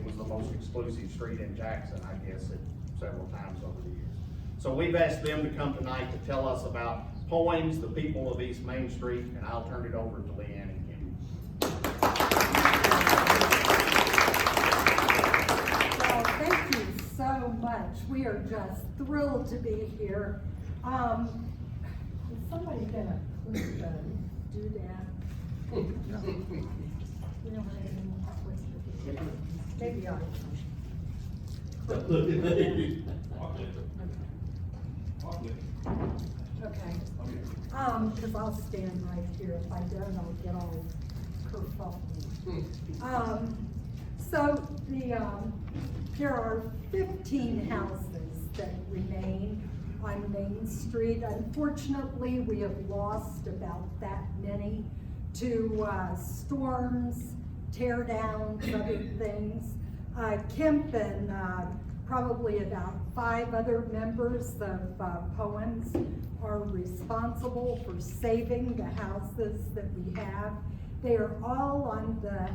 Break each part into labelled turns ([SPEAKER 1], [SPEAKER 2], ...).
[SPEAKER 1] it was the most exclusive street in Jackson, I guess, several times over the years. So we've asked them to come tonight to tell us about poems, the people of East Main Street, and I'll turn it over to Leanne and Kemp.
[SPEAKER 2] Well, thank you so much. We are just thrilled to be here. Is somebody gonna please do that? We don't have any more questions. Maybe I. Okay. Because I'll stand right here. If I don't, I'll get all kerfuffled. So there are 15 houses that remain on Main Street. Unfortunately, we have lost about that many to storms, tear downs, other things. Kemp and probably about 5 other members of Poems are responsible for saving the houses that we have. They are all on the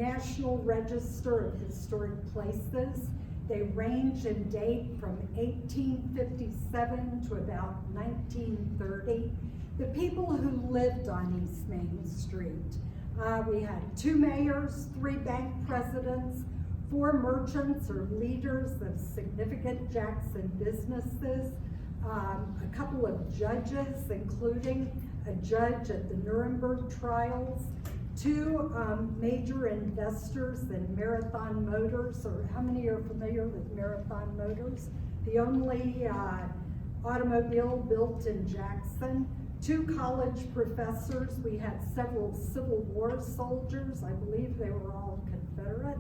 [SPEAKER 2] National Register of Historic Places. They range in date from 1857 to about 1930. The people who lived on East Main Street. We had 2 mayors, 3 bank presidents, 4 merchants or leaders of significant Jackson businesses, a couple of judges, including a judge at the Nuremberg trials, 2 major investors in Marathon Motors, or how many are familiar with Marathon Motors? The only automobile built in Jackson. 2 college professors. We had several Civil War soldiers. I believe they were all Confederate.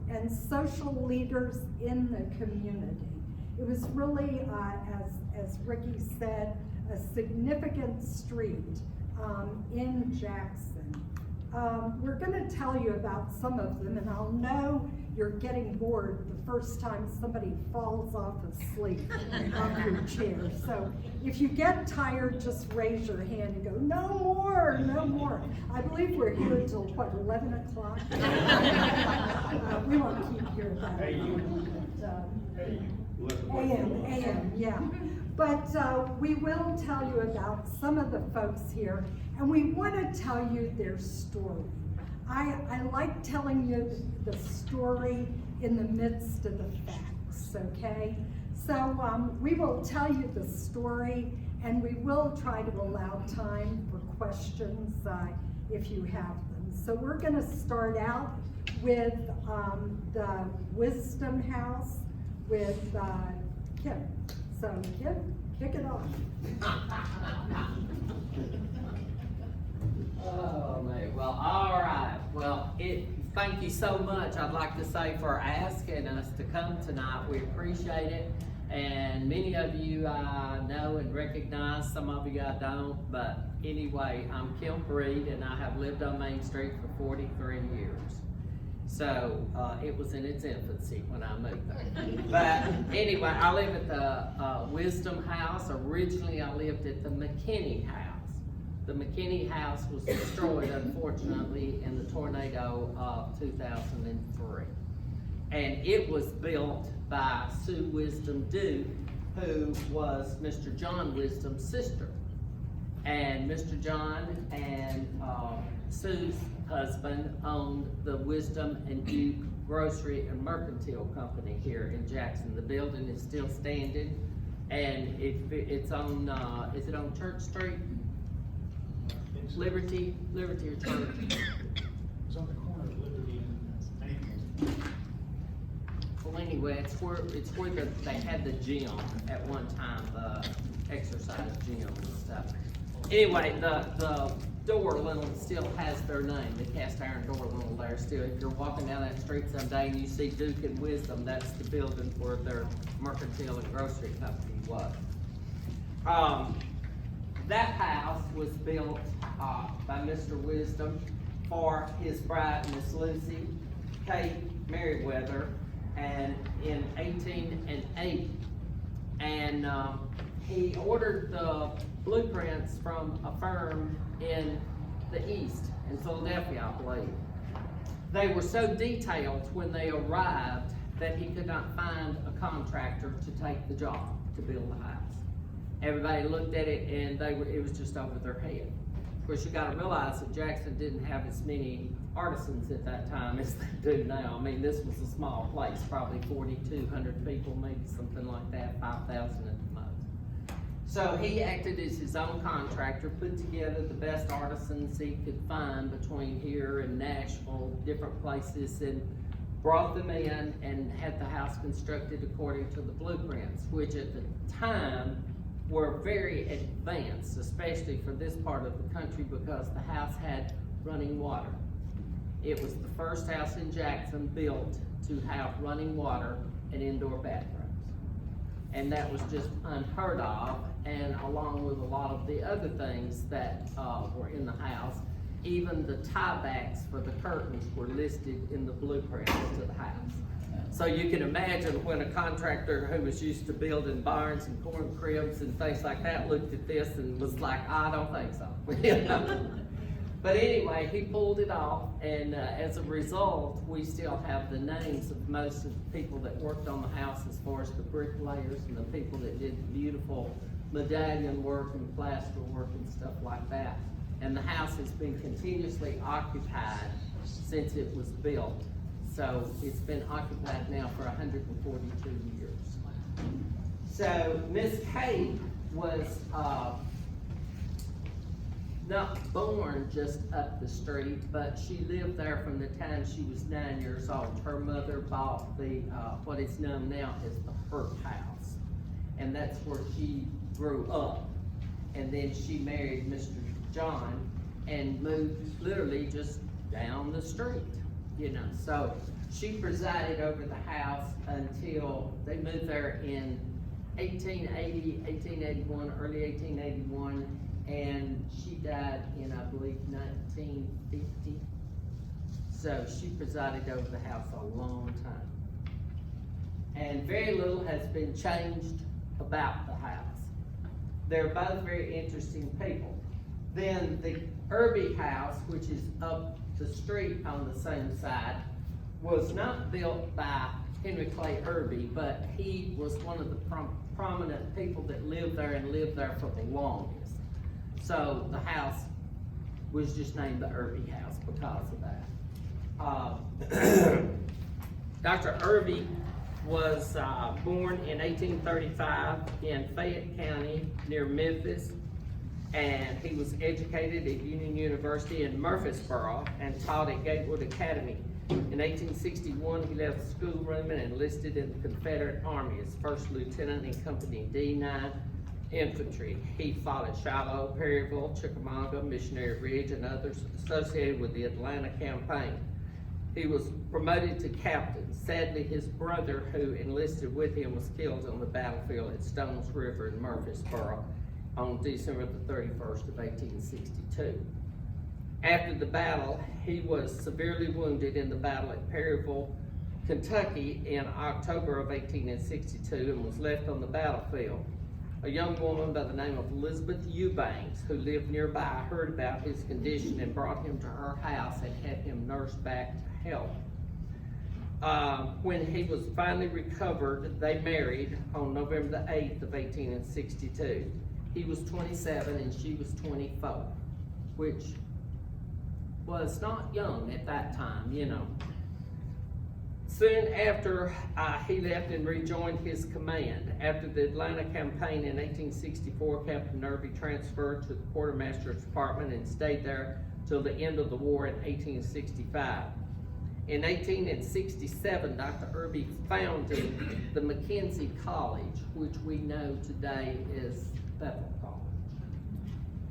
[SPEAKER 2] And social leaders in the community. It was really, as Ricky said, a significant street in Jackson. We're going to tell you about some of them, and I'll know you're getting bored the first time somebody falls off asleep off your chair. So if you get tired, just raise your hand and go, no more, no more. I believe we're here until, what, 11 o'clock? We won't keep here that long. AM, yeah. But we will tell you about some of the folks here, and we want to tell you their story. I like telling you the story in the midst of the facts, okay? So we will tell you the story, and we will try to allow time for questions if you have them. So we're going to start out with the Wisdom House with Kemp. So Kemp, kick it off.
[SPEAKER 3] Oh man, well, all right. Well, thank you so much, I'd like to say, for asking us to come tonight. We appreciate it. And many of you I know and recognize, some of you I don't. But anyway, I'm Kemp Reed, and I have lived on Main Street for 43 years. So it was in its infancy when I moved there. But anyway, I live at the Wisdom House. Originally, I lived at the McKinnie House. The McKinnie House was destroyed, unfortunately, in the tornado of 2003. And it was built by Sue Wisdom Duke, who was Mr. John Wisdom's sister. And Mr. John and Sue's husband owned the Wisdom and Duke Grocery and Mercantile Company here in Jackson. The building is still standing, and it's on, is it on Church Street? Liberty or Church?
[SPEAKER 4] It's on the corner of Liberty and Main.
[SPEAKER 3] Well, anyway, it's where they had the gym at one time, the exercise gym and stuff. Anyway, the door little still has their name, the cast iron door little there still. If you're walking down that street someday and you see Duke and Wisdom, that's the building where their mercantile and grocery company was. That house was built by Mr. Wisdom for his bride, Miss Lucy Kate Merriweather, and in 1808. And he ordered the blueprints from a firm in the East, in Philadelphia, I believe. They were so detailed when they arrived that he could not find a contractor to take the job to build the house. Everybody looked at it and it was just over their head. Of course, you gotta realize that Jackson didn't have as many artisans at that time as they do now. I mean, this was a small place, probably 4,200 people, maybe something like that, 5,000 at the most. So he acted as his own contractor, put together the best artisans he could find between here and Nashville, different places, and brought them in and had the house constructed according to the blueprints, which at the time were very advanced, especially for this part of the country, because the house had running water. It was the first house in Jackson built to have running water and indoor bathrooms. And that was just unheard of, and along with a lot of the other things that were in the house, even the tiebacks for the curtains were listed in the blueprint to the house. So you can imagine when a contractor who was used to building barns and corn cribs and things like that looked at this and was like, I don't think so. You know? But anyway, he pulled it off, and as a result, we still have the names of most of the people that worked on the house, as far as the bricklayers and the people that did the beautiful medallion work and plaster work and stuff like that. And the house has been continuously occupied since it was built. So it's been occupied now for 142 years. So Miss Kate was not born just up the street, but she lived there from the time she was 9 years old. Her mother bought the what is known now as the Hurt House, and that's where she grew up. And then she married Mr. John and moved literally just down the street, you know. So she presided over the house until they moved there in 1880, 1881, early 1881. And she died in, I believe, 1950. So she presided over the house a long time. And very little has been changed about the house. They're both very interesting people. Then the Irby house, which is up the street on the same side, was not built by Henry Clay Irby, but he was one of the prominent people that lived there and lived there for the longest. So the house was just named the Irby House because of that. Dr. Irby was born in 1835 in Fayette County near Memphis, and he was educated at Union University in Murfreesboro and taught at Gatewood Academy. In 1861, he left the schoolroom and enlisted in the Confederate Army as first lieutenant in Company D9 Infantry. He fought at Shiloh, Perryville, Chickamauga, Missionary Ridge, and others associated with the Atlanta campaign. He was promoted to captain. Sadly, his brother, who enlisted with him, was killed on the battlefield at Stones River in Murfreesboro on December the 31st of 1862. After the battle, he was severely wounded in the battle at Perryville, Kentucky in October of 1862 and was left on the battlefield. A young woman by the name of Elizabeth Eubanks, who lived nearby, heard about his condition and brought him to her house and had him nursed back to health. When he was finally recovered, they married on November the 8th of 1862. He was 27 and she was 24, which was not young at that time, you know. Soon after he left and rejoined his command. After the Atlanta campaign in 1864, Captain Irby transferred to the quartermaster's department and stayed there till the end of the war in 1865. In 1867, Dr. Irby founded the McKenzie College, which we know today is Bethel College.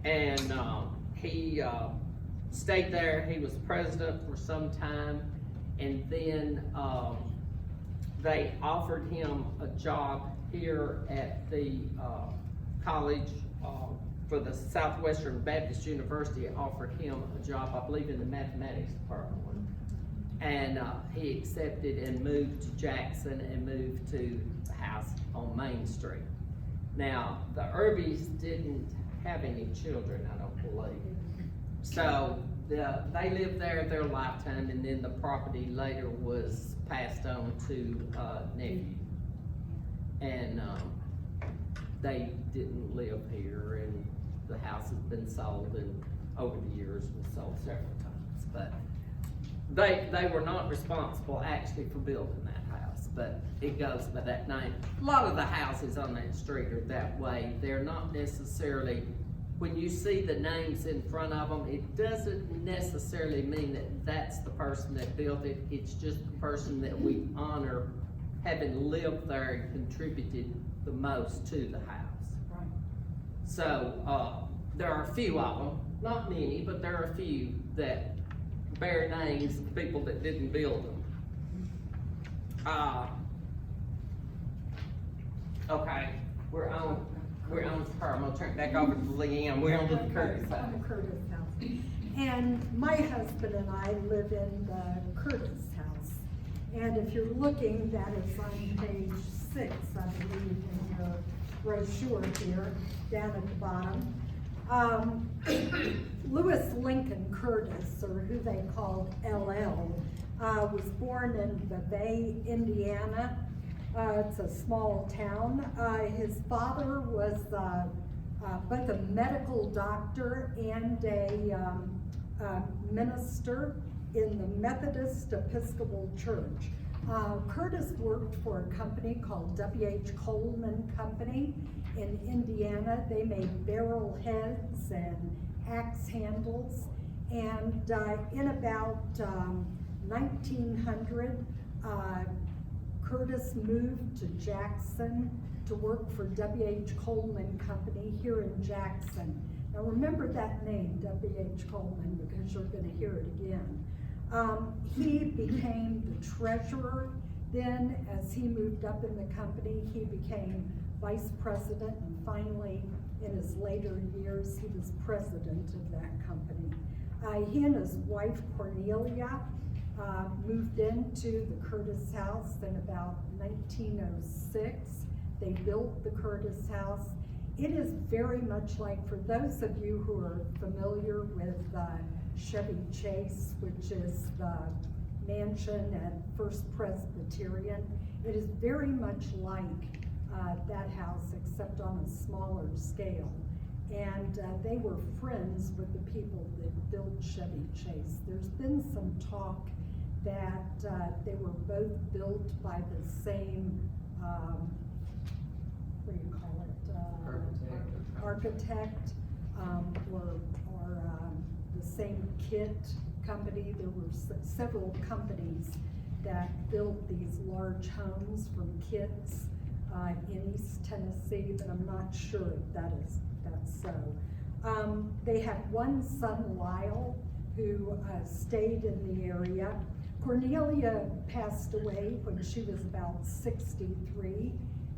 [SPEAKER 3] And he stayed there. He was president for some time. And then they offered him a job here at the college for the Southwestern Baptist University. It offered him a job, I believe, in the mathematics department. And he accepted and moved to Jackson and moved to the house on Main Street. Now, the Irbys didn't have any children, I don't believe. So they lived there their lifetime, and then the property later was passed on to, nephew. And, they didn't live here, and the house has been sold, and over the years was sold several times, but they were not responsible actually for building that house, but it goes by that name. A lot of the houses on that street are that way. They're not necessarily, when you see the names in front of them, it doesn't necessarily mean that that's the person that built it. It's just the person that we honor having lived there and contributed the most to the house.
[SPEAKER 2] Right.
[SPEAKER 3] So, there are a few of them, not many, but there are a few that bear names of people that didn't build them. Okay, we're on her. I'm gonna turn it back over to Leanne. We're on to the Curtis house.
[SPEAKER 2] On the Curtis house. And my husband and I live in the Curtis house. And if you're looking, that is on page 6, I believe, in your brochure here, down at the bottom. Lewis Lincoln Curtis, or who they called LL, was born in Vevay, Indiana. It's a small town. His father was both a medical doctor and a minister in the Methodist Episcopal Church. Curtis worked for a company called W.H. Coleman Company in Indiana. They made barrel heads and axe handles. And in about 1900, Curtis moved to Jackson to work for W.H. Coleman Company here in Jackson. Now remember that name, W.H. Coleman, because you're going to hear it again. He became the treasurer. Then, as he moved up in the company, he became vice president, and finally, in his later years, he was president of that company. He and his wife, Cornelia, moved into the Curtis house in about 1906. They built the Curtis house. It is very much like, for those of you who are familiar with Chevy Chase, which is the mansion at First Presbyterian, it is very much like that house, except on a smaller scale. And they were friends with the people that built Chevy Chase. There's been some talk that they were both built by the same, what do you call it? Architect, or the same kit company. There were several companies that built these large homes from kits in East Tennessee, but I'm not sure if that's so. They had one son, Lyle, who stayed in the area. Cornelia passed away when she was about 63,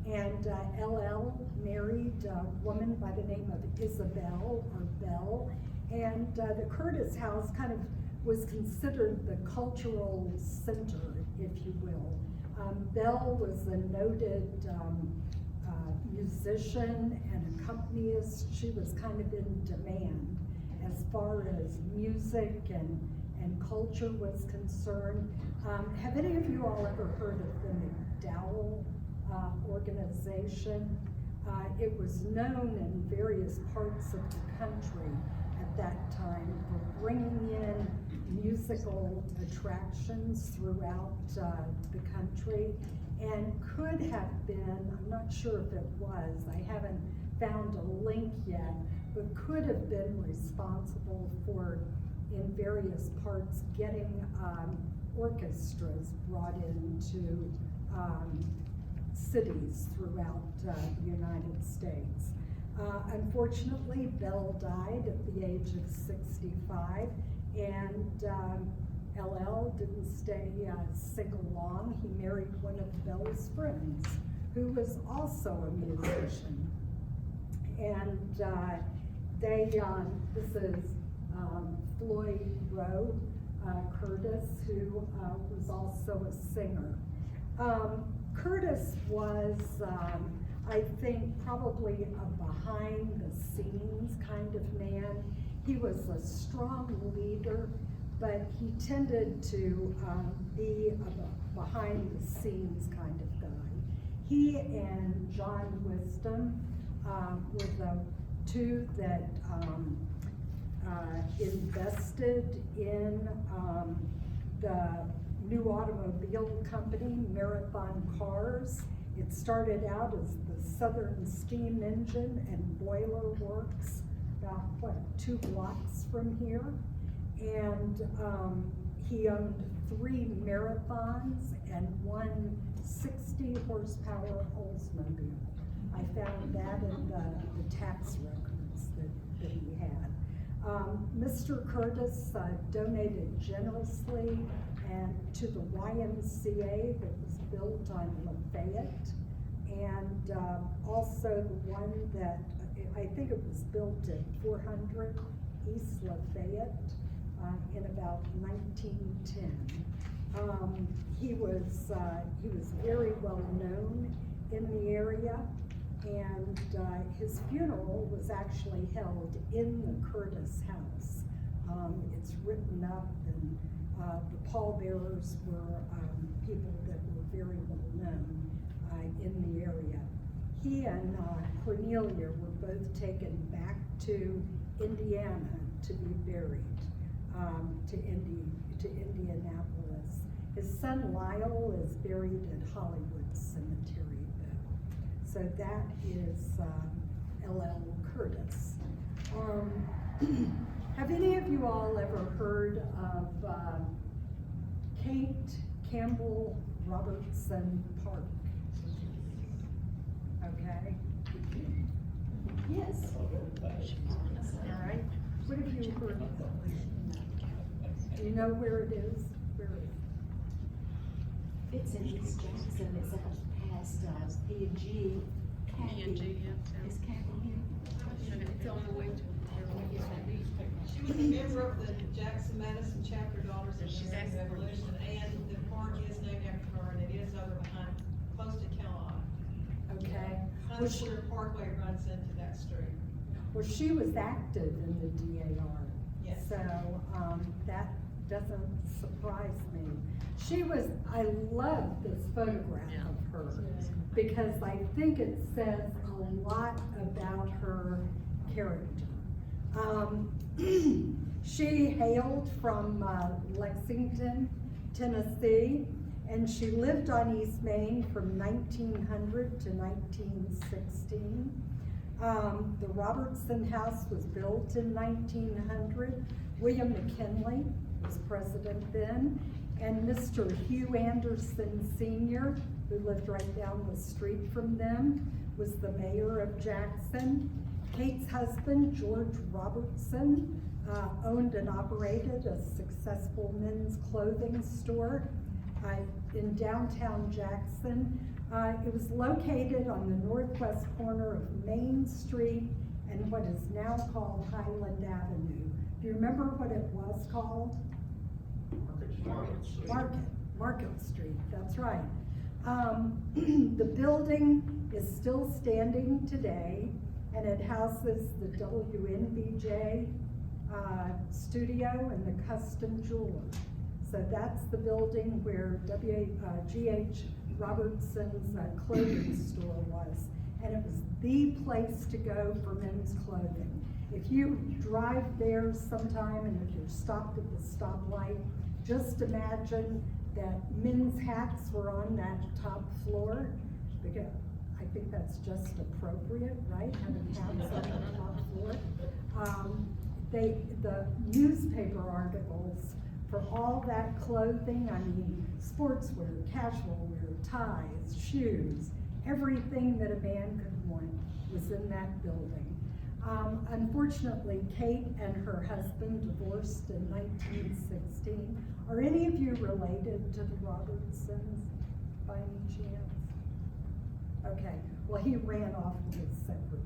[SPEAKER 2] and LL married a woman by the name of Isabel, or Belle, and the Curtis house kind of was considered the cultural center, if you will. Belle was a noted musician and accompanist. She was kind of in demand as far as music and culture was concerned. Have any of you all ever heard of the McDowell organization? It was known in various parts of the country at that time for bringing in musical attractions throughout the country, and could have been, I'm not sure if it was, I haven't found a link yet, but could have been responsible for, in various parts, getting orchestras brought into cities throughout the United States. Unfortunately, Belle died at the age of 65, and LL didn't stay single long. He married one of Belle's friends, who was also a musician. And this is Floyd Rowe Curtis, who was also a singer. Curtis was, I think, probably a behind-the-scenes kind of man. He was a strong leader, but he tended to be a behind-the-scenes kind of guy. He and John Wisdom were the two that invested in the new automobile company, Marathon Cars. It started out as the Southern Steam Engine and Boiler Works, about, 2 blocks from here. And he owned 3 Marathons and 1 60-horsepower Oldsmobile. I found that in the tax records that he had. Mr. Curtis donated generously and to the YMCA that was built on Lafayette, and also the one that, I think it was built at 400 East Lafayette in about 1910. He was very well known in the area, and his funeral was actually held in the Curtis house. It's written up, and the pallbearers were people that were very well known in the area. He and Cornelia were both taken back to Indiana to be buried, to Indianapolis. His son Lyle is buried at Hollywood Cemetery, though. So that is L.L. Curtis. Have any of you all ever heard of Kate Campbell Robertson Park? Okay. Yes. All right. What have you heard of? Do you know where it is? Where is it?
[SPEAKER 5] It's in East Jackson, it's up past P&G.
[SPEAKER 6] P&G, yeah.
[SPEAKER 5] Is Kathy here?
[SPEAKER 6] It's on the way to.
[SPEAKER 7] She was a member of the Jackson-Madison chapter Daughters of the American Revolution, and the park is named after her, and it is over behind, close to Kellogg.
[SPEAKER 2] Okay.
[SPEAKER 7] Huntsville Parkway runs into that street.
[SPEAKER 2] Well, she was active in the DAR.
[SPEAKER 7] Yes.
[SPEAKER 2] So, that doesn't surprise me. I love this photograph of her, because I think it says a lot about her character. She hailed from Lexington, Tennessee, and she lived on East Main from 1900 to 1916. The Robertson House was built in 1900. William McKinnie was president then, and Mr. Hugh Anderson Sr., who lived right down the street from them, was the mayor of Jackson. Kate's husband, George Robertson, owned and operated a successful men's clothing store in downtown Jackson. It was located on the northwest corner of Main Street and what is now called Highland Avenue. Do you remember what it was called? Market Street, that's right. The building is still standing today, and it houses the WNBJ studio and the custom jeweler. So that's the building where G.H. Robertson's clothing store was, and it was the place to go for men's clothing. If you drive there sometime and if you're stopped at the stoplight, just imagine that men's hats were on that top floor, because I think that's just appropriate, right? Having hats on the top floor. The newspaper articles for all that clothing, I mean, sportswear, casual wear, ties, shoes, everything that a man could want was in that building. Unfortunately, Kate and her husband divorced in 1916. Are any of you related to the Robertsons by any chance? Okay, well, he ran off with his secretary.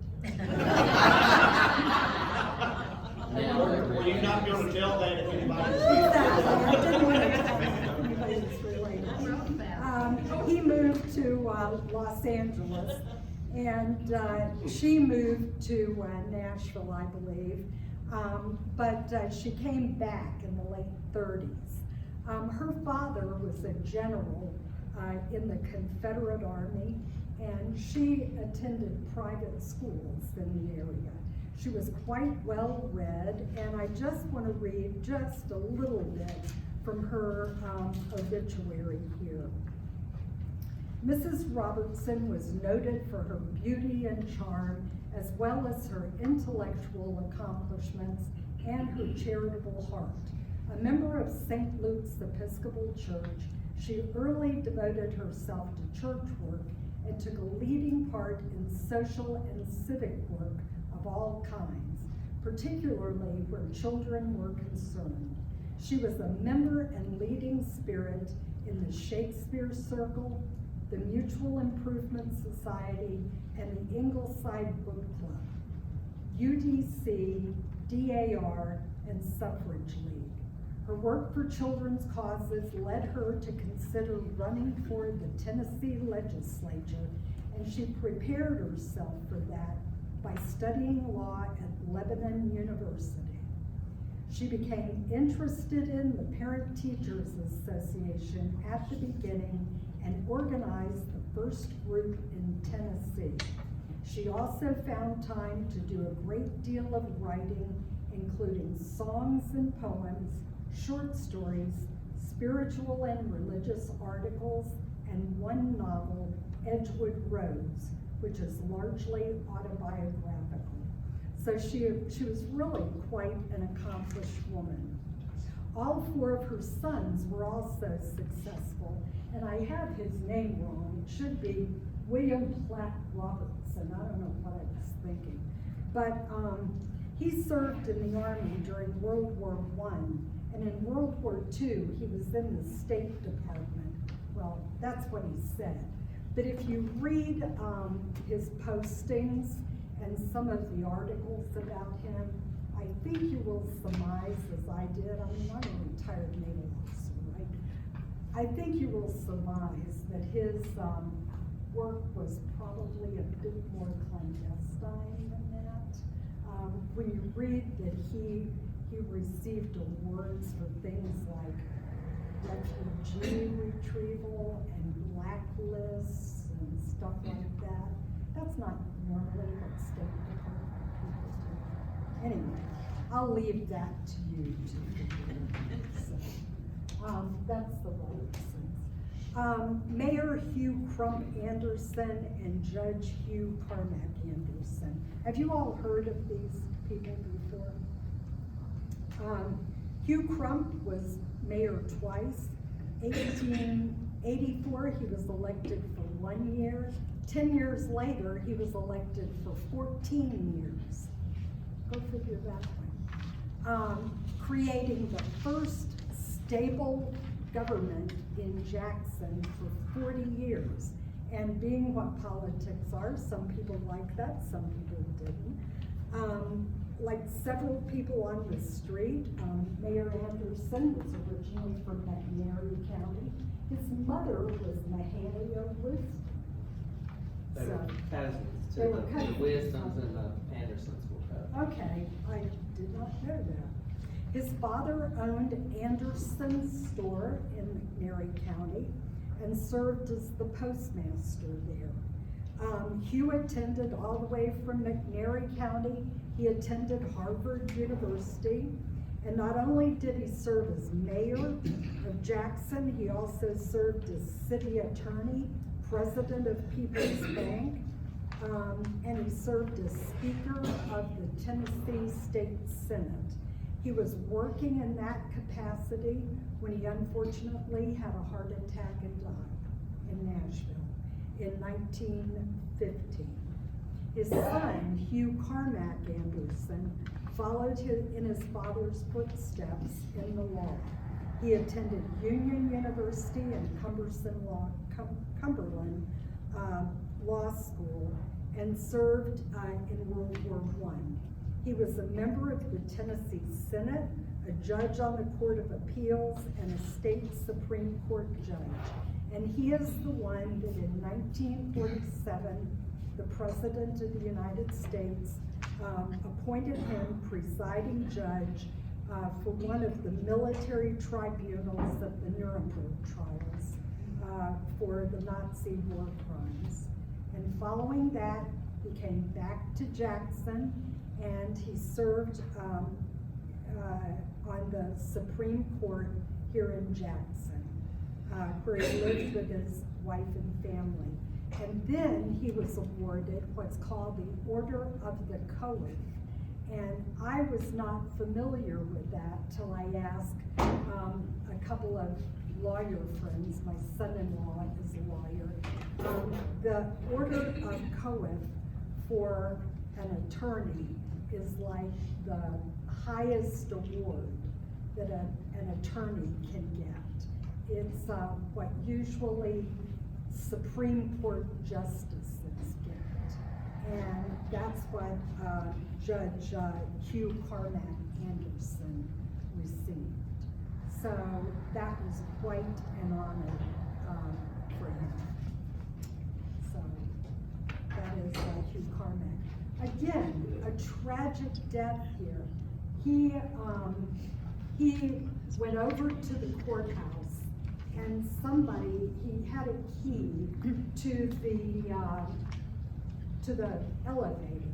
[SPEAKER 4] Were you not going to tell that if anybody was
[SPEAKER 2] Exactly, I didn't want to tell if anybody's related. He moved to Los Angeles, and she moved to Nashville, I believe. But she came back in the late 30s. Her father was a general in the Confederate Army, and she attended private schools in the area. She was quite well read, and I just want to read just a little bit from her obituary here. Mrs. Robertson was noted for her beauty and charm, as well as her intellectual accomplishments and her charitable heart. A member of St. Luke's Episcopal Church, she early devoted herself to church work and took a leading part in social and civic work of all kinds, particularly where children were concerned. She was a member and leading spirit in the Shakespeare Circle, the Mutual Improvement Society, and the Ingleside Book Club, UDC, DAR, and Suffrage League. Her work for children's causes led her to consider running for the Tennessee legislature, and she prepared herself for that by studying law at Lebanon University. She became interested in the Parent Teachers Association at the beginning and organized the first group in Tennessee. She also found time to do a great deal of writing, including songs and poems, short stories, spiritual and religious articles, and one novel, Edgewood Roads, which is largely autobiographical. So she was really quite an accomplished woman. All four of her sons were also successful, and I have his name wrong. It should be William Platt Robertson. I don't know what I was thinking. But he served in the Army during World War I, and in World War II, he was in the State Department. Well, that's what he said. But if you read his postings and some of the articles about him, I think you will surmise, as I did, I mean, I'm a retired naval officer, right? I think you will surmise that his work was probably a bit more clandestine than that. When you read that he received awards for things like refugee retrieval and blacklists and stuff like that, that's not normally what State Department people do. Anyway, I'll leave that to you to figure. So, that's the Robertsons. Mayor Hugh Crump Anderson and Judge Hugh Carmack Anderson. Have you all heard of these people before? Hugh Crump was mayor twice. 1884, he was elected for 1 year. 10 years later, he was elected for 14 years. Go figure that one. Creating the first stable government in Jackson for 40 years. And being what politics are, some people liked that, some people didn't. Like several people on the street, Mayor Anderson was originally from McKinnie County. His mother was Mahalia Wisdom.
[SPEAKER 3] They were cousins to
[SPEAKER 2] They were
[SPEAKER 3] the
[SPEAKER 2] cousins.
[SPEAKER 3] Wisdoms and the Andersons were cousins.
[SPEAKER 2] Okay, I did not know that. His father owned Anderson's store in McKinnie County and served as the postmaster there. Hugh attended all the way from McNairy County. He attended Harvard University, and not only did he serve as mayor of Jackson, he also served as city attorney, president of People's Bank, and he served as speaker of the Tennessee State Senate. He was working in that capacity when he unfortunately had a heart attack and died in Nashville in 1915. His son, Hugh Carmack Anderson, followed in his father's footsteps in the law. He attended Union University and Cumberland Law School and served in World War I. He was a member of the Tennessee Senate, a judge on the Court of Appeals, and a state Supreme Court judge. And he is the one that in 1947, the President of the United States appointed him presiding judge for one of the military tribunals of the Nuremberg trials for the Nazi war crimes. And following that, he came back to Jackson, and he served on the Supreme Court here in Jackson, where he lived with his wife and family. And then he was awarded what's called the Order of the Coif. And I was not familiar with that till I asked a couple of lawyer friends. My son-in-law is a lawyer. The Order of Coif for an attorney is like the highest award that an attorney can get. It's what usually Supreme Court justices get. And that's what Judge Hugh Carmack Anderson received. So that was quite an honor for him. So that is Hugh Carmack. Again, a tragic death here. He went over to the courthouse, and he had a key to the elevator.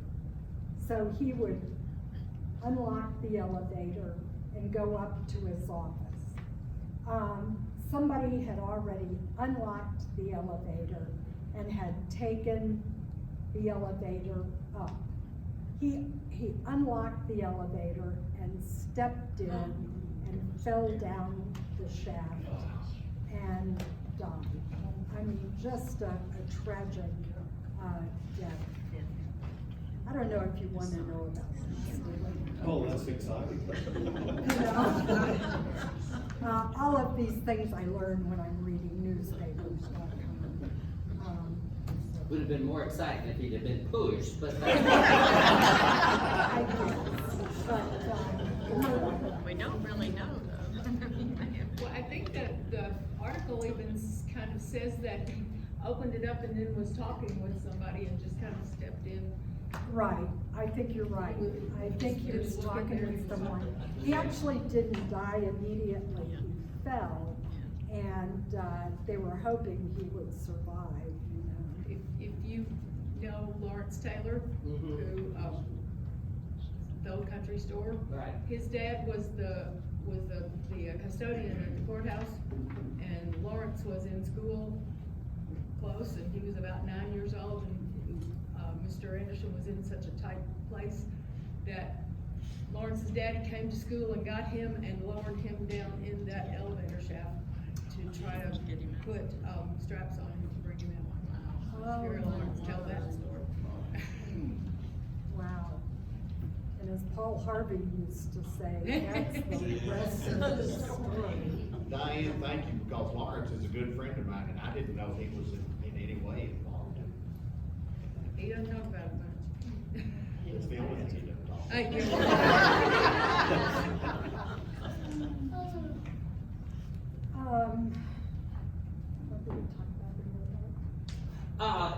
[SPEAKER 2] So he would unlock the elevator and go up to his office. Somebody had already unlocked the elevator and had taken the elevator up. He unlocked the elevator and stepped in and fell down the shaft and died. I mean, just a tragic death. I don't know if you want to know about this.
[SPEAKER 8] Oh, that's exciting.
[SPEAKER 2] All of these things I learn when I'm reading newspapers.
[SPEAKER 3] Would have been more exciting if he'd have been pushed, but.
[SPEAKER 2] I guess, but,
[SPEAKER 6] We don't really know though.
[SPEAKER 9] Well, I think that the article even kind of says that he opened it up and then was talking with somebody and just kind of stepped in.
[SPEAKER 2] right, I think you're right. I think he was talking with someone. He actually didn't die immediately. He fell, and they were hoping he would survive, you know.
[SPEAKER 9] If you know Lawrence Taylor,
[SPEAKER 3] Mhm.
[SPEAKER 9] who, the old country store.
[SPEAKER 3] Right.
[SPEAKER 9] His dad was the custodian at the courthouse, and Lawrence was in school close, and he was about 9 years old, and Mr. Anderson was in such a tight place that Lawrence's dad came to school and got him and lowered him down in that elevator shaft to try to put straps on him to bring him out.
[SPEAKER 2] Oh,
[SPEAKER 9] Hear Lawrence tell that story.
[SPEAKER 2] Wow. And as Paul Harvey used to say, that's the rest of the story.
[SPEAKER 1] Diane, thank you, because Lawrence is a good friend of mine, and I didn't know he was in any way involved in it.
[SPEAKER 9] He doesn't talk about it much.
[SPEAKER 1] It's the only thing he doesn't talk about.
[SPEAKER 9] Thank you.
[SPEAKER 2] What did we talk about?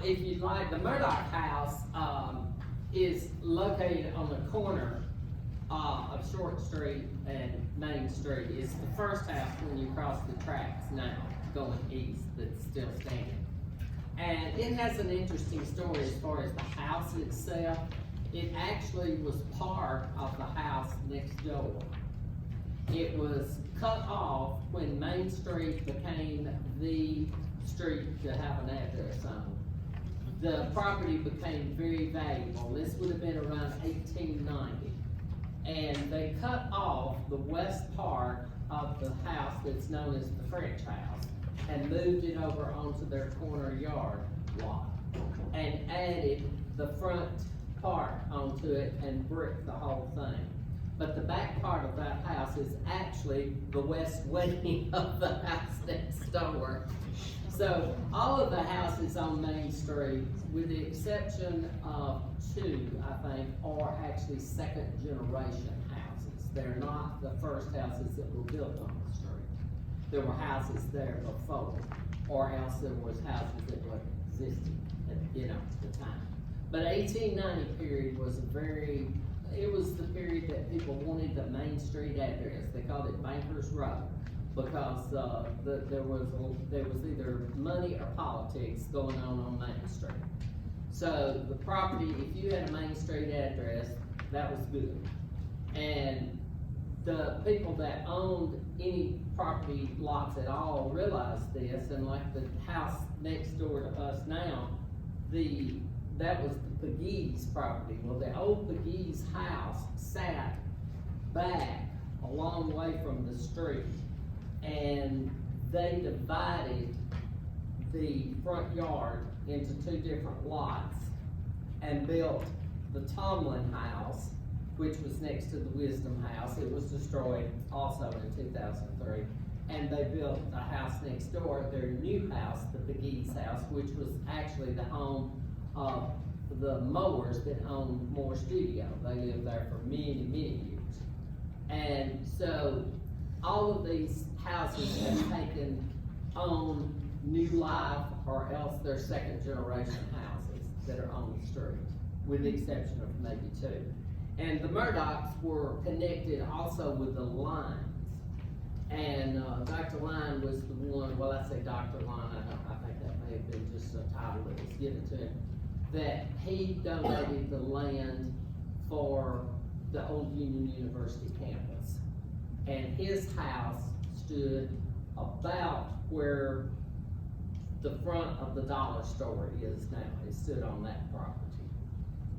[SPEAKER 3] If you'd like, the Murdoch House, is located on the corner, of Short Street and Main Street. It's the first house when you cross the tracks now, going east, that's still standing. And it has an interesting story as far as the house itself. It actually was part of the house next door. It was cut off when Main Street became the street to have an address on. The property became very valuable. This would have been around 1890. And they cut off the west part of the house that's known as the French house and moved it over onto their corner yard lot and added the front part onto it and bricked the whole thing. But the back part of that house is actually the west wing of the house next door. So all of the houses on Main Street, with the exception of two, I think, are actually second generation houses. They're not the first houses that were built on the street. There were houses there before, or else there was houses that were existing at, the time. But 1890 period was it was the period that people wanted the Main Street address. They called it Bankers Road because, there was either money or politics going on Main Street. So the property, if you had a Main Street address, that was good. And the people that owned any property lots at all realized this, and like the house next door to us now, that was the Pegues property. Well, the old Pegues house sat back a long way from the street, and they divided the front yard into two different lots and built the Tomlin house, which was next to the Wisdom house. It was destroyed also in 2003. And they built the house next door, their new house, the Pegues house, which was actually the home of the Mowers that owned Moore Studio. They lived there for many, many years. And so all of these houses have taken on new life, or else they're second generation houses that are on the street, with the exception of maybe two. And the Murdocks were connected also with the Lines. And Dr. Line was the one, well, I say Dr. Line, I think that may have been just a title that was given to him, that he donated the land for the old Union University campus. And his house stood about where the front of the dollar store is now. It stood on that property.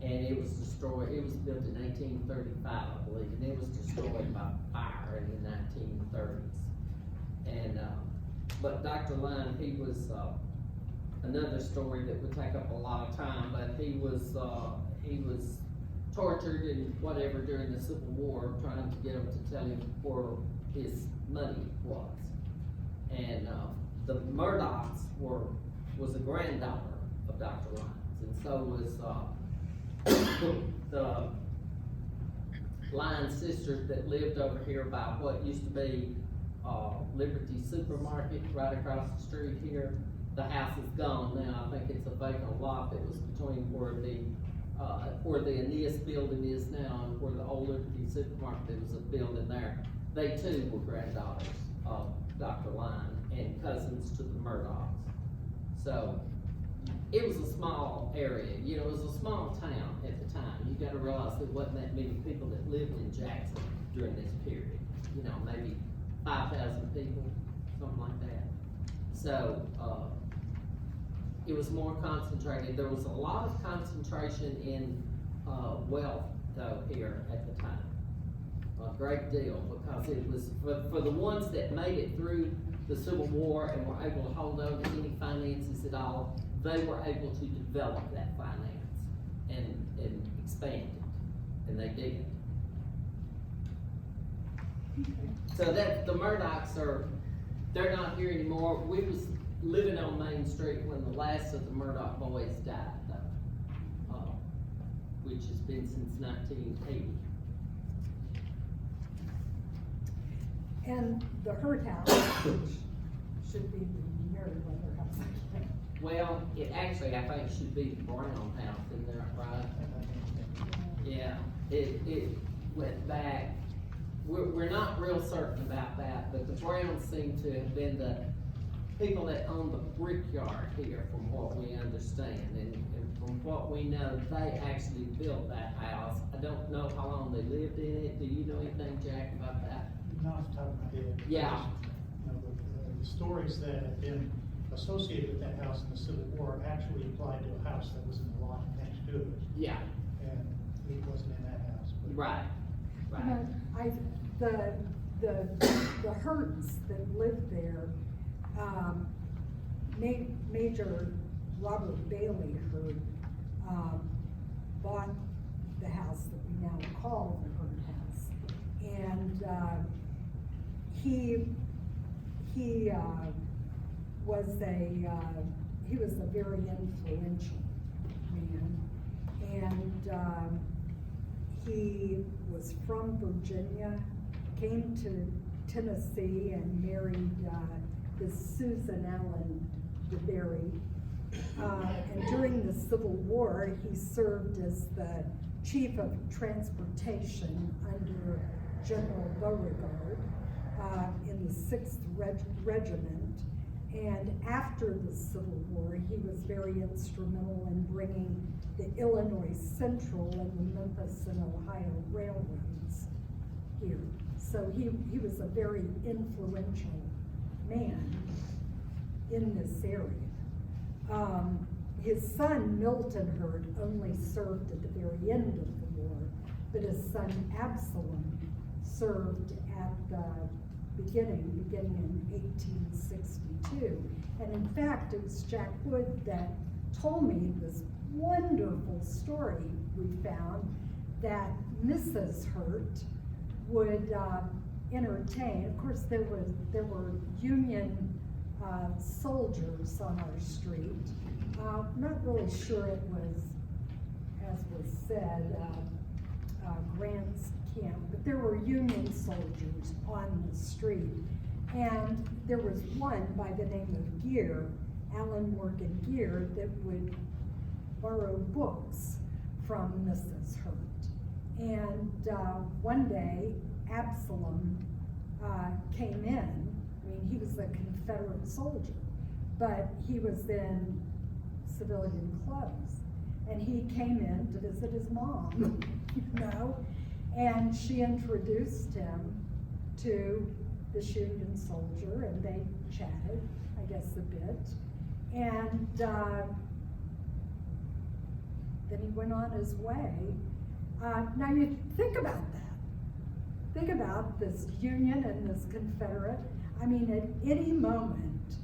[SPEAKER 3] And it was destroyed, it was built in 1835, I believe, and it was destroyed by fire in the 1930s. And, but Dr. Line, he was, another story that would take up a lot of time, but he was tortured and whatever during the Civil War, trying to get them to tell him where his money was. And, the Murdocks was a granddaughter of Dr. Lyons, and so was, the Line sisters that lived over here by what used to be Liberty Supermarket right across the street here. The house is gone now. I think it's a vacant lot that was between where the Aeneas building is now and where the old Liberty Supermarket, there was a building there. They too were granddaughters of Dr. Line and cousins to the Murdocks. So it was a small area, you know, it was a small town at the time. You gotta realize there wasn't that many people that lived in Jackson during this period. You know, maybe 5,000 people, something like that. So, it was more concentrated. There was a lot of concentration in, wealth though here at the time. A great deal, because it was, for the ones that made it through the Civil War and were able to hold on to any finances at all, they were able to develop that finance and expand it, and they did. So that, the Murdocks they're not here anymore. We was living on Main Street when the last of the Murdock boys died, though, which has been since 1980.
[SPEAKER 2] And the Hurt House, which should be the Meriwether House, I think.
[SPEAKER 3] Well, it actually, I think, should be the Brown House, isn't that right? Yeah, it went back. We're not real certain about that, but the Browns seem to have been the people that own the brickyard here, from what we understand, and from what we know, they actually built that house. I don't know how long they lived in it. Do you know anything, Jack, about that?
[SPEAKER 4] Not off the top of my head.
[SPEAKER 3] Yeah.
[SPEAKER 4] You know, the stories that have been associated with that house in the Civil War actually applied to a house that was in the lot next to it.
[SPEAKER 3] Yeah.
[SPEAKER 4] And he wasn't in that house. But
[SPEAKER 3] Right, right.
[SPEAKER 2] The Hurts that lived there, Major Robert Bailey Hurt, bought the house that we now call the Hurt House. And, he was a very influential man. And, he was from Virginia, came to Tennessee and married, this Susan Allen DeBerry. And during the Civil War, he served as the chief of transportation under General Beauregard in the 6th Regiment. And after the Civil War, he was very instrumental in bringing the Illinois Central and the Memphis and Ohio railroads here. So he was a very influential man in this area. His son, Milton Hurt, only served at the very end of the war, but his son, Absalom, served at the beginning in 1862. And in fact, it was Jack Wood that told me this wonderful story we found that Mrs. Hurt would entertain. Of course, there were Union soldiers on our street. Not really sure it was, as was said, Grant's camp, but there were Union soldiers on the street. And there was one by the name of Gear, Alan Morgan Gear, that would borrow books from Mrs. Hurt. And one day, Absalom came in. I mean, he was a Confederate soldier, but he was in civilian clothes. And he came in to visit his mom, you know, and she introduced him to this Union soldier, and they chatted, I guess, a bit. And then he went on his way. Now you think about that. Think about this Union and this Confederate. I mean, at any moment,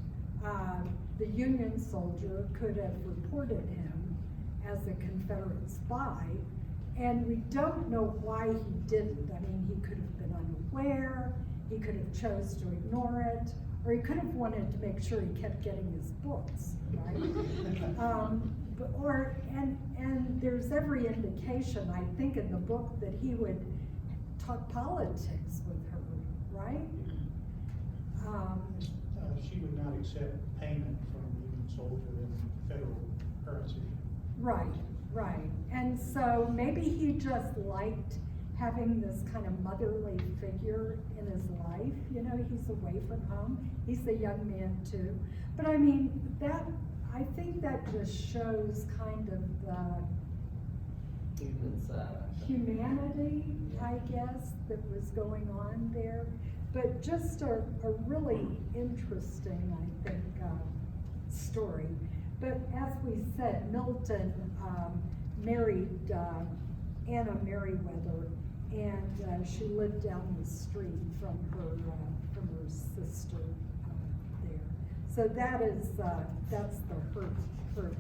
[SPEAKER 2] the Union soldier could have reported him as a Confederate spy, and we don't know why he didn't. I mean, he could have been unaware, he could have chose to ignore it, or he could have wanted to make sure he kept getting his books, right? And there's every indication, I think, in the book that he would talk politics with her, right?
[SPEAKER 4] She would not accept payment from a Union soldier in federal currency.
[SPEAKER 2] Right, right. And so maybe he just liked having this kind of motherly figure in his life. You know, he's away from home. He's a young man too. But I mean, I think that just shows kind of the humanity, I guess, that was going on there. But just a really interesting, I think, story. But as we said, Milton married Anna Merriweather, and she lived down the street from her sister there. So that's the Hurt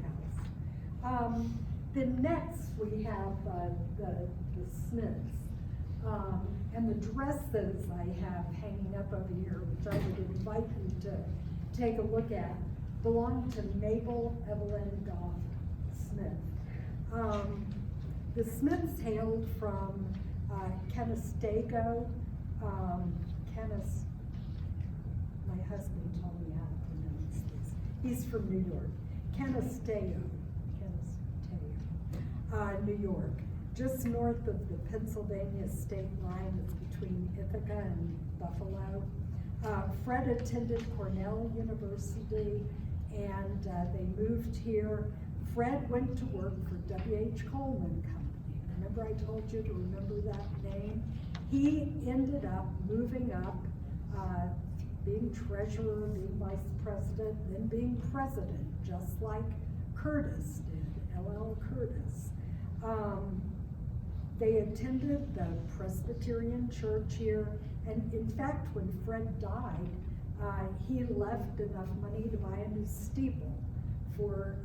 [SPEAKER 2] house. Then next we have the Smiths. And the dresses I have hanging up over here, which I would invite you to take a look at, belong to Mabel Evelyn Goff Smith. The Smiths hailed from Canastego. My husband told me how to pronounce this. He's from New York. Canasteo, New York. Just north of the Pennsylvania state line. It's between Ithaca and Buffalo. Fred attended Cornell University, and they moved here. Fred went to work for W.H. Coleman Company. Remember I told you to remember that name? He ended up moving up, being treasurer, being vice president, then being president, just like Curtis did, L.L. Curtis. They attended the Presbyterian church here, and in fact, when Fred died, he left enough money to buy a new steeple for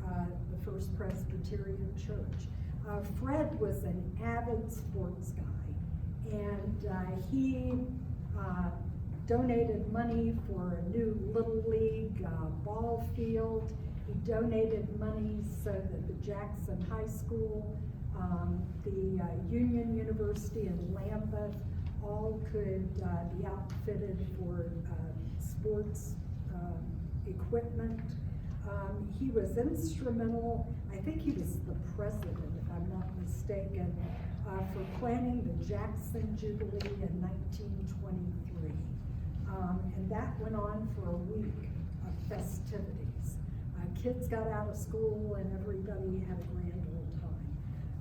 [SPEAKER 2] the First Presbyterian church. Fred was an avid sports guy, and he donated money for a new Little League ball field. He donated money so that the Jackson High School, the Union University in Lambeth, all could be outfitted for sports equipment. He was instrumental, I think he was the president, if I'm not mistaken, for planning the Jackson Jubilee in 1923. And that went on for a week of festivities. Kids got out of school and everybody had a grand old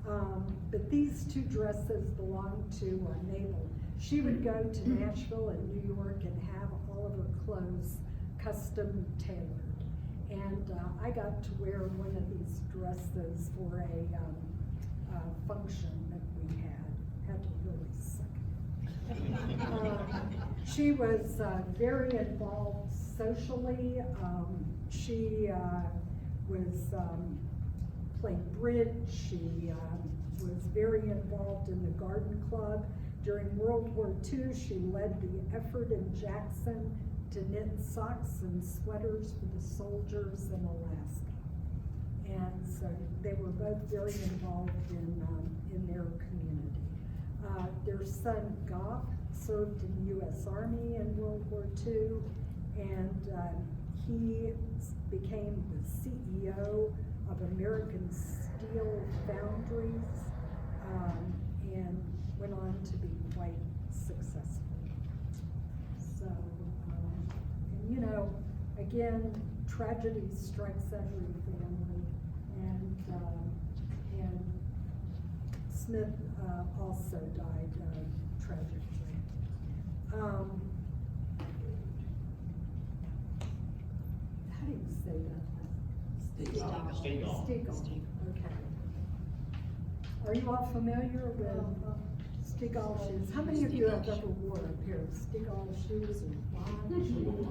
[SPEAKER 2] time. But these two dresses belonged to Mabel. She would go to Nashville and New York and have all of her clothes custom tailored. And I got to wear one of these dresses for a function that we had to really suck it. She was very involved socially. She was played bridge. She was very involved in the garden club. During World War II, she led the effort in Jackson to knit socks and sweaters for the soldiers in Alaska. And so they were both very involved in their community. Their son, Goff, served in the U.S. Army in World War II, and he became the CEO of American Steel Foundries, and went on to be quite successful. So, and you know, again, tragedy strikes every family, and Smith also died tragically. How do you say that?
[SPEAKER 8] Stegall.
[SPEAKER 2] Okay. Are you all familiar with Stegall shoes? How many of you have ever worn a pair of Stegall shoes or Bond shoes?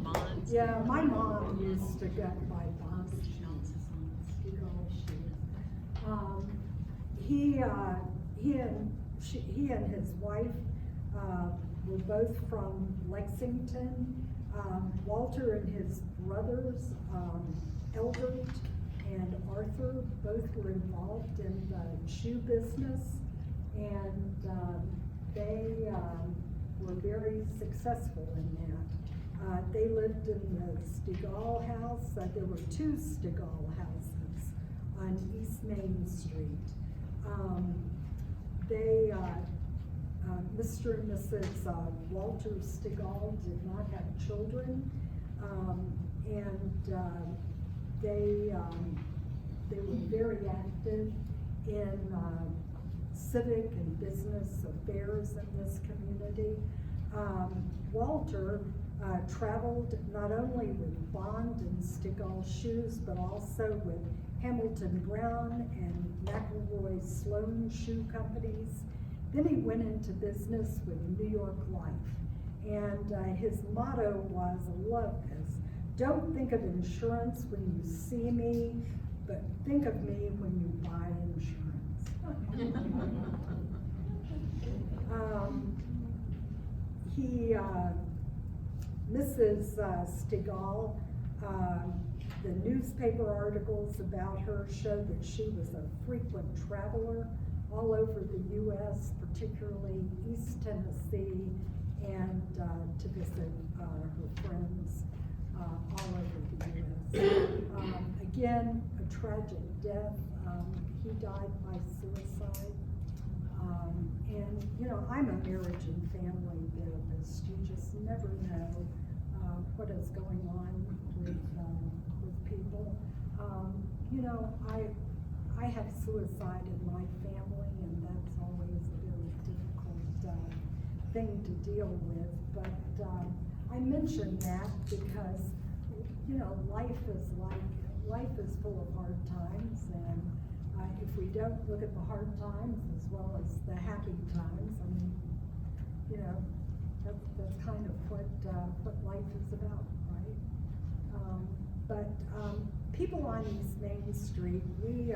[SPEAKER 6] Bonds.
[SPEAKER 2] Yeah, my mom used to go buy Bond shoes, Stegall shoes. He and his wife were both from Lexington. Walter and his brothers, Elbert and Arthur, both were involved in the shoe business, and they were very successful in that. They lived in the Stegall house. There were two Stegall houses on East Main Street. Mr. and Mrs. Walter Stegall did not have children, and they were very active in civic and business affairs in this community. Walter traveled not only with Bond and Stegall shoes, but also with Hamilton Brown and McElroy Sloan shoe companies. Then he went into business with New York Life, and his motto was, I love this, don't think of insurance when you see me, but think of me when you buy insurance. Mrs. Stegall, the newspaper articles about her showed that she was a frequent traveler all over the U.S., particularly East Tennessee, and to visit her friends all over the U.S. Again, a tragic death. He died by suicide. And you know, I'm a marriage and family therapist. You just never know what is going on with people. You know, I have suicide in my family, and that's always a very difficult thing to deal with. But I mention that because, you know, life is full of hard times, and if we don't look at the hard times as well as the happy times, I mean, you know, that's kind of what life is about, right? But people on East Main Street, we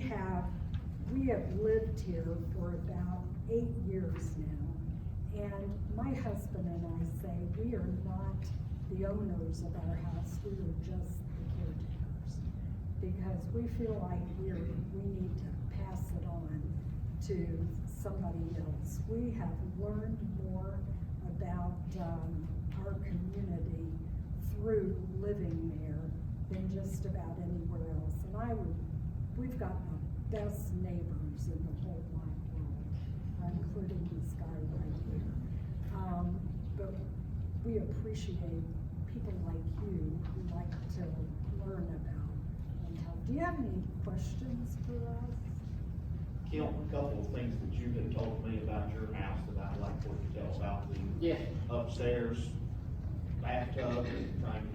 [SPEAKER 2] have lived here for about 8 years now, and my husband and I say we are not the owners of our house, we are just the caretakers, because we feel like we need to pass it on to somebody else. We have learned more about our community through living there just about anywhere else, and we've got the best neighbors in the whole wide world, including this guy right here. But we appreciate people like you who like to learn about mental. Do you have any questions for us?
[SPEAKER 8] Kemp, a couple of things that you had told me about your house that I'd like for you to tell about, the
[SPEAKER 3] Yeah.
[SPEAKER 8] upstairs bathtub and trying,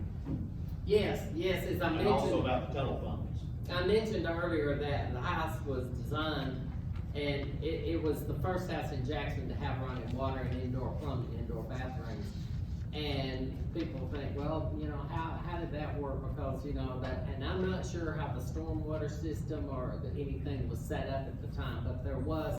[SPEAKER 3] Yes, as I
[SPEAKER 8] and also
[SPEAKER 3] mentioned,
[SPEAKER 8] about the tunnel funds.
[SPEAKER 3] I mentioned earlier that the house was designed, and it was the first house in Jackson to have running water and indoor plumbing, indoor bathrooms. And people think, well, you know, how did that work? Because, you know, and I'm not sure how the stormwater system or anything was set up at the time, but there was